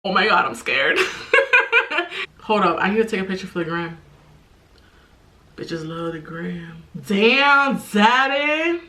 Oh my god, I'm scared. Hold up, I need to take a picture for the gram. Bitches love the gram. Damn, daddy.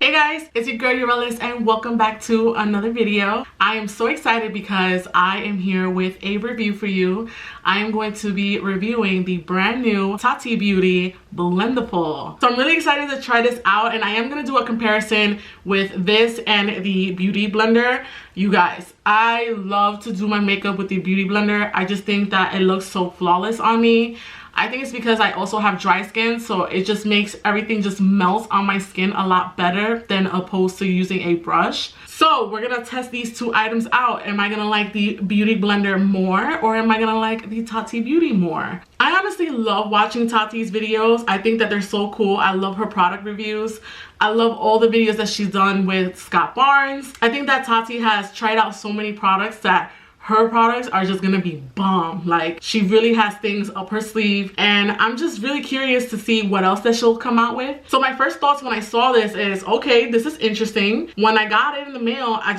Hey guys, it's your girl Urellis and welcome back to another video. I am so excited because I am here with a review for you. I am going to be reviewing the brand new Tahoe Beauty Blendiful. So I'm really excited to try this out, and I am going to do a comparison with this and the Beauty Blender. You guys, I love to do my makeup with the Beauty Blender. I just think that it looks so flawless on me. I think it's because I also have dry skin, so it just makes everything just melt on my skin a lot better than opposed to using a brush. So we're gonna test these two items out. Am I gonna like the Beauty Blender more, or am I gonna like the Tahoe Beauty more? I honestly love watching Tahoe's videos. I think that they're so cool. I love her product reviews. I love all the videos that she's done with Scott Barnes. I think that Tahoe has tried out so many products that her products are just gonna be bomb. Like, she really has things up her sleeve, and I'm just really curious to see what else that she'll come out with. So my first thoughts when I saw this is, okay, this is interesting. When I got it in the mail, I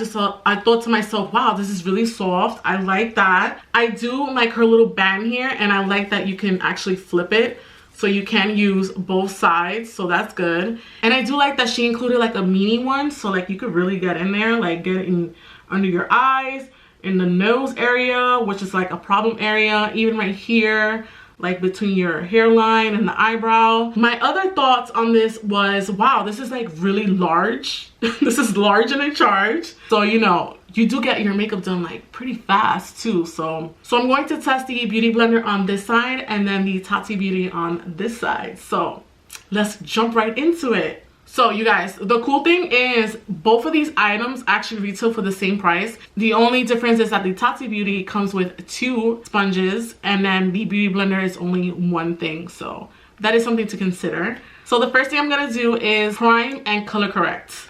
thought to myself, wow, this is really soft. I like that. I do like her little band here, and I like that you can actually flip it, so you can use both sides, so that's good. And I do like that she included like a mini one, so like you could really get in there, like get in under your eyes, in the nose area, which is like a problem area, even right here, like between your hairline and the eyebrow. My other thoughts on this was, wow, this is like really large. This is large in a charge. So, you know, you do get your makeup done like pretty fast too. So I'm going to test the Beauty Blender on this side and then the Tahoe Beauty on this side. So let's jump right into it. So you guys, the cool thing is both of these items actually retail for the same price. The only difference is that the Tahoe Beauty comes with 2 sponges and then the Beauty Blender is only one thing. So that is something to consider. So the first thing I'm gonna do is prime and color correct.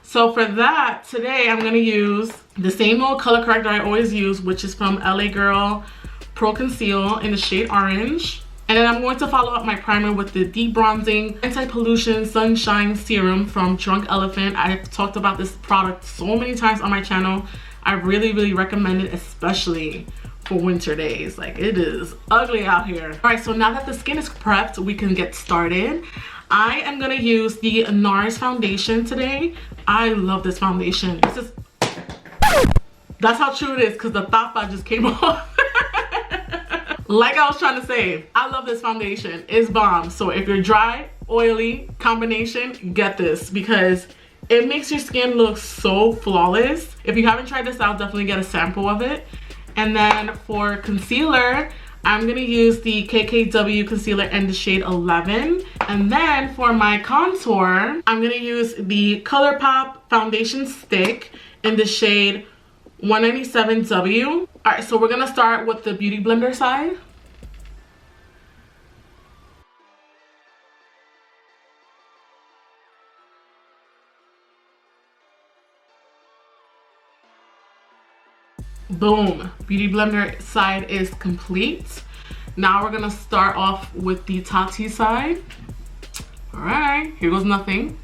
So for that, today I'm gonna use the same old color corrector I always use, which is from LA Girl Pro Conceal in the shade Orange. And then I'm going to follow up my primer with the Deep Bronzing Anti-Pollution Sunshine Serum from Drunk Elephant. I've talked about this product so many times on my channel. I really recommend it, especially for winter days. Like, it is ugly out here. All right, so now that the skin is prepped, we can get started. I am gonna use the Nars foundation today. I love this foundation. That's how true it is, because the tapa just came off. Like I was trying to say, I love this foundation. It's bomb. So if you're dry, oily combination, get this, because it makes your skin look so flawless. If you haven't tried this out, definitely get a sample of it. And then for concealer, I'm gonna use the KKW Concealer in the shade 11. And then for my contour, I'm gonna use the Colourpop Foundation Stick in the shade 197W. All right, so we're gonna start with the Beauty Blender side. Boom, Beauty Blender side is complete. Now we're gonna start off with the Tahoe side. All right, here goes nothing.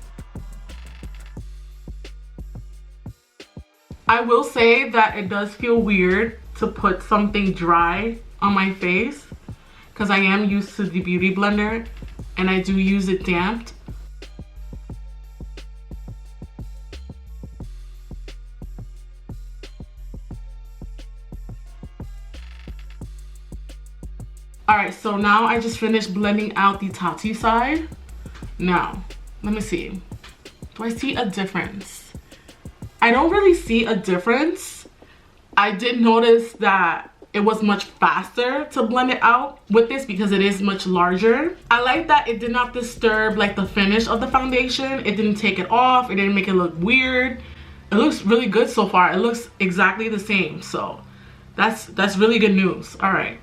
I will say that it does feel weird to put something dry on my face because I am used to the Beauty Blender and I do use it damped. All right, so now I just finished blending out the Tahoe side. Now, let me see. Do I see a difference? I don't really see a difference. I did notice that it was much faster to blend it out with this because it is much larger. I like that it did not disturb like the finish of the foundation. It didn't take it off. It didn't make it look weird. It looks really good so far. It looks exactly the same. So that's really good news. All right.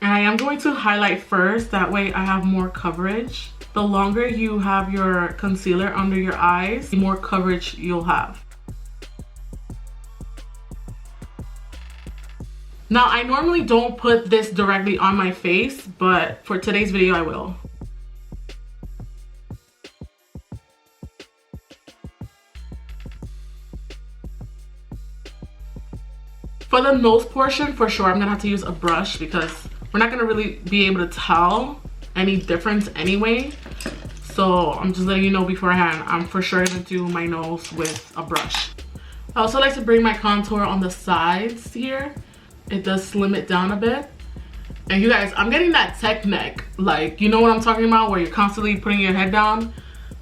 And I am going to highlight first. That way I have more coverage. The longer you have your concealer under your eyes, the more coverage you'll have. Now, I normally don't put this directly on my face, but for today's video, I will. For the nose portion, for sure, I'm gonna have to use a brush because we're not gonna really be able to tell any difference anyway. So I'm just letting you know beforehand, I'm for sure gonna do my nose with a brush. I also like to bring my contour on the sides here. It does slim it down a bit. And you guys, I'm getting that tech neck. Like, you know what I'm talking about? Where you're constantly putting your head down.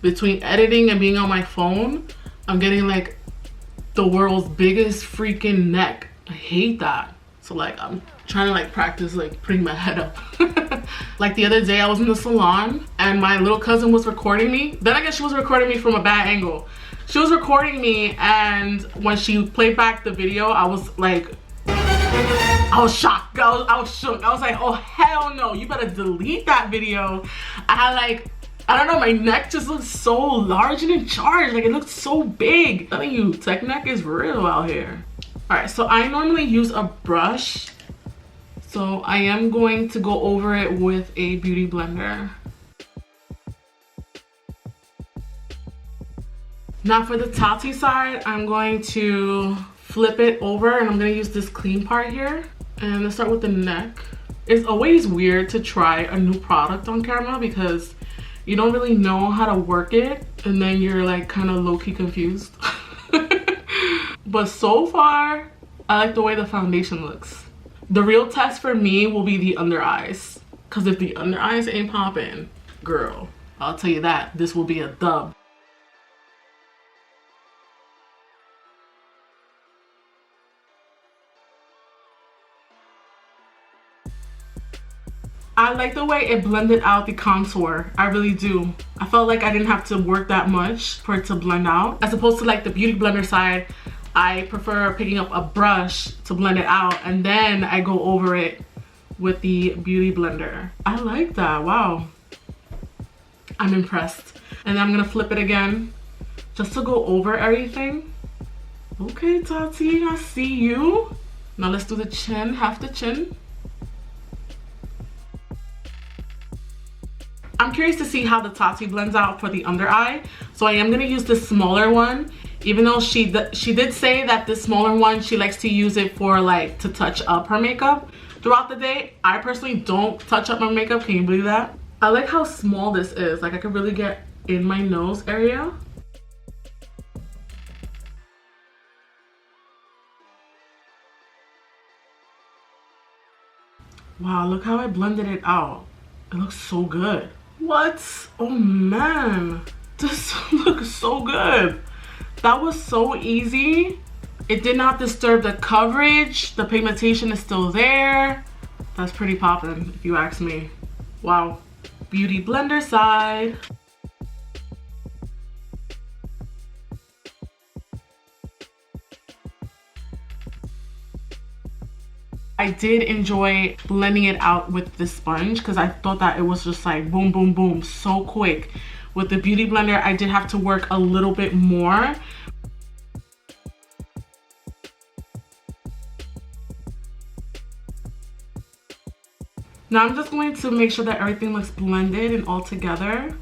Between editing and being on my phone, I'm getting like the world's biggest freaking neck. I hate that. So like, I'm trying to like practice like putting my head up. Like the other day I was in the salon and my little cousin was recording me. Then I guess she was recording me from a bad angle. She was recording me, and when she played back the video, I was like, I was shocked. I was shook. I was like, oh hell no, you better delete that video. I had like, I don't know, my neck just looks so large and in charge. Like it looks so big. I'm telling you, tech neck is real out here. All right, so I normally use a brush. So I am going to go over it with a beauty blender. Now for the Tati side, I'm going to flip it over and I'm gonna use this clean part here. And let's start with the neck. It's always weird to try a new product on camera because you don't really know how to work it and then you're like kind of low-key confused. But so far, I like the way the foundation looks. The real test for me will be the under eyes. Cause if the under eyes ain't popping, girl, I'll tell you that, this will be a dub. I like the way it blended out the contour. I really do. I felt like I didn't have to work that much for it to blend out. As opposed to like the beauty blender side, I prefer picking up a brush to blend it out and then I go over it with the beauty blender. I like that, wow. I'm impressed. And then I'm gonna flip it again just to go over everything. Okay, Tati, I see you. Now let's do the chin, half the chin. I'm curious to see how the Tati blends out for the under eye. So I am gonna use the smaller one, even though she did say that the smaller one, she likes to use it for like to touch up her makeup throughout the day. I personally don't touch up my makeup, can you believe that? I like how small this is. Like I could really get in my nose area. Wow, look how I blended it out. It looks so good. What? Oh man, this looks so good. That was so easy. It did not disturb the coverage. The pigmentation is still there. That's pretty poppin', if you ask me. Wow. Beauty blender side. I did enjoy blending it out with the sponge because I thought that it was just like boom, boom, boom, so quick. With the beauty blender, I did have to work a little bit more. Now I'm just going to make sure that everything looks blended and all together.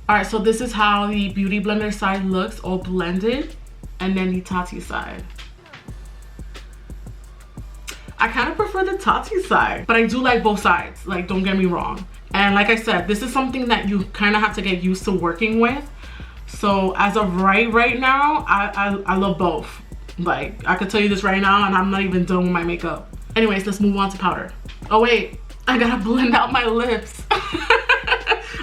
All right, so this is how the beauty blender side looks, all blended. And then the Tati side. I kind of prefer the Tati side, but I do like both sides, like don't get me wrong. And like I said, this is something that you kind of have to get used to working with. So as of right now, I love both. Like I could tell you this right now and I'm not even done with my makeup. Anyways, let's move on to powder. Oh wait, I gotta blend out my lips.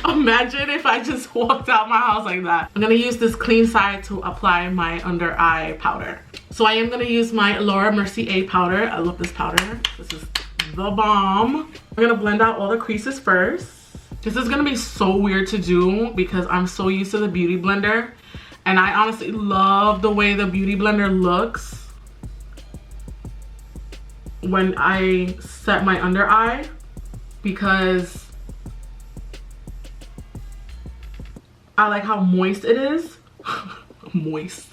Imagine if I just walked out my house like that. I'm gonna use this clean side to apply my under eye powder. So I am gonna use my Laura Mercier powder. I love this powder. This is the bomb. I'm gonna blend out all the creases first. This is gonna be so weird to do because I'm so used to the beauty blender. And I honestly love the way the beauty blender looks when I set my under eye because I like how moist it is. Moist.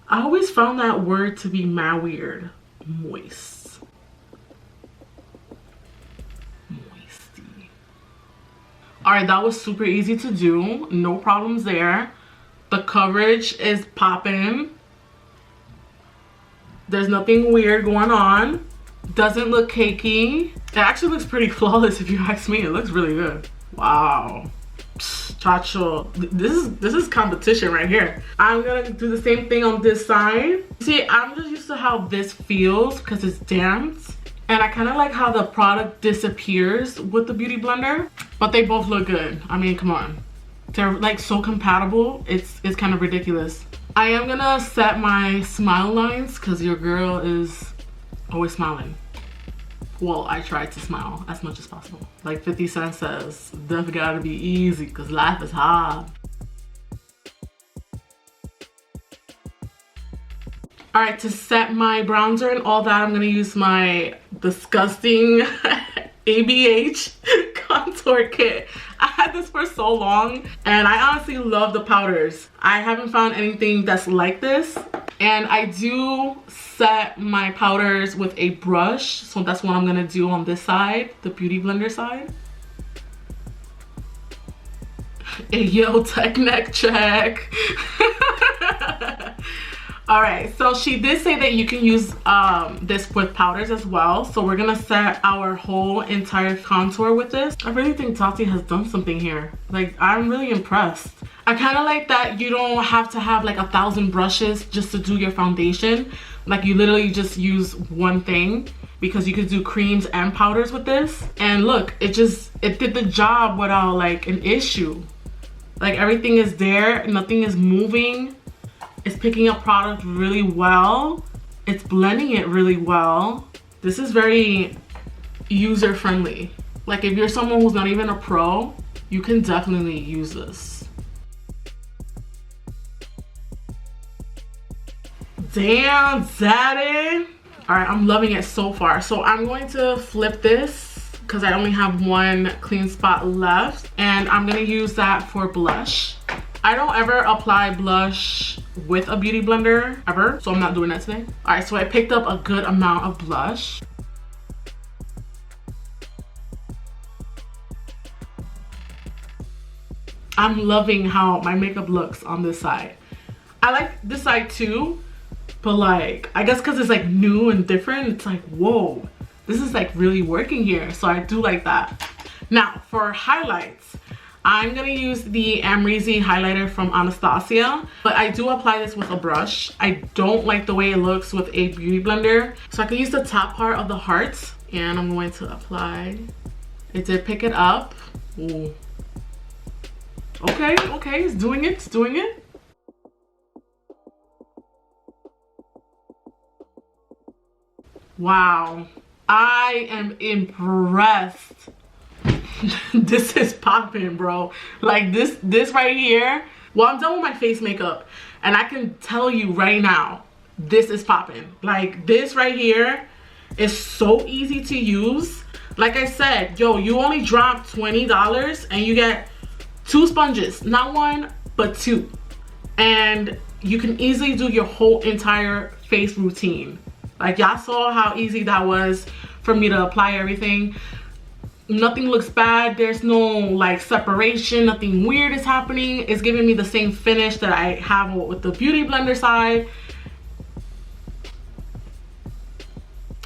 I always found that word to be mad weird. Moist. Moisty. Alright, that was super easy to do. No problems there. The coverage is popping. There's nothing weird going on. Doesn't look cakey. It actually looks pretty flawless if you ask me. It looks really good. Wow. Chacho. This is competition right here. I'm gonna do the same thing on this side. See, I'm just used to how this feels because it's damp. And I kind of like how the product disappears with the Beauty Blender. But they both look good. I mean, come on. They're like so compatible. It's kind of ridiculous. I am gonna set my smile lines because your girl is always smiling. Well, I try to smile as much as possible. Like 50 Cent says, death gotta be easy because life is hard. All right, to set my bronzer and all that, I'm gonna use my disgusting ABH contour kit. I had this for so long and I honestly love the powders. I haven't found anything that's like this. And I do set my powders with a brush. So that's what I'm gonna do on this side, the Beauty Blender side. Hey, yo, tech neck check. All right, so she did say that you can use this with powders as well. So we're gonna set our whole entire contour with this. I really think Tati has done something here. Like, I'm really impressed. I kind of like that you don't have to have like 1,000 brushes just to do your foundation. Like, you literally just use one thing because you could do creams and powders with this. And look, it did the job without like an issue. Like, everything is there, nothing is moving. It's picking up product really well. It's blending it really well. This is very user friendly. Like, if you're someone who's not even a pro, you can definitely use this. Damn, daddy. All right, I'm loving it so far. So I'm going to flip this because I only have one clean spot left. And I'm gonna use that for blush. I don't ever apply blush with a beauty blender ever, so I'm not doing that today. All right, so I picked up a good amount of blush. I'm loving how my makeup looks on this side. I like this side too, but like, I guess because it's like new and different, it's like, whoa, this is like really working here. So I do like that. Now for highlights, I'm gonna use the Amrezy highlighter from Anastasia, but I do apply this with a brush. I don't like the way it looks with a beauty blender. So I can use the top part of the hearts and I'm going to apply. It did pick it up. Ooh. Okay, it's doing it, it's doing it. Wow, I am impressed. This is popping, bro. Like this right here. Well, I'm done with my face makeup and I can tell you right now, this is popping. Like, this right here is so easy to use. Like I said, yo, you only drop $20 and you get 2 sponges, not one but 2, and you can easily do your whole entire face routine. Like, y'all saw how easy that was for me to apply everything. Nothing looks bad. There's no like separation, nothing weird is happening. It's giving me the same finish that I have with the beauty blender side.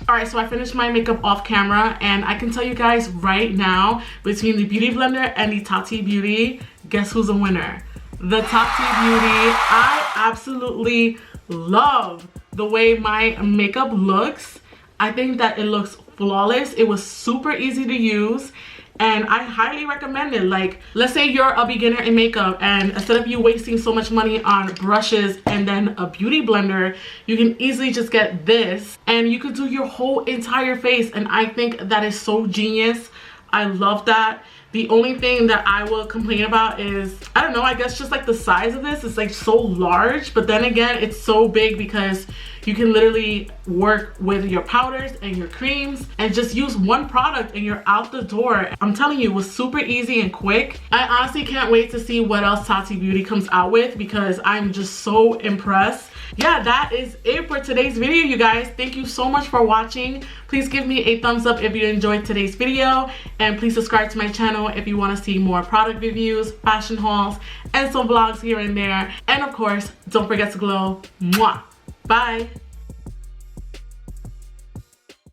All right, so I finished my makeup off camera and I can tell you guys right now, between the Beauty Blender and the Tati Beauty, guess who's a winner? The Tati Beauty. I absolutely love the way my makeup looks. I think that it looks flawless. It was super easy to use and I highly recommend it. Like, let's say you're a beginner in makeup and instead of you wasting so much money on brushes and then a beauty blender, you can easily just get this and you could do your whole entire face, and I think that is so genius. I love that. The only thing that I will complain about is, I don't know, I guess just like the size of this. It's like so large, but then again, it's so big because you can literally work with your powders and your creams and just use one product and you're out the door. I'm telling you, it was super easy and quick. I honestly can't wait to see what else Tati Beauty comes out with because I'm just so impressed. yeah, that is it for today's video, you guys. Thank you so much for watching. Please give me a thumbs up if you enjoyed today's video, and please subscribe to my channel if you want to see more product reviews, fashion hauls, and some vlogs here and there. And of course, don't forget to glow. Mwah. Bye.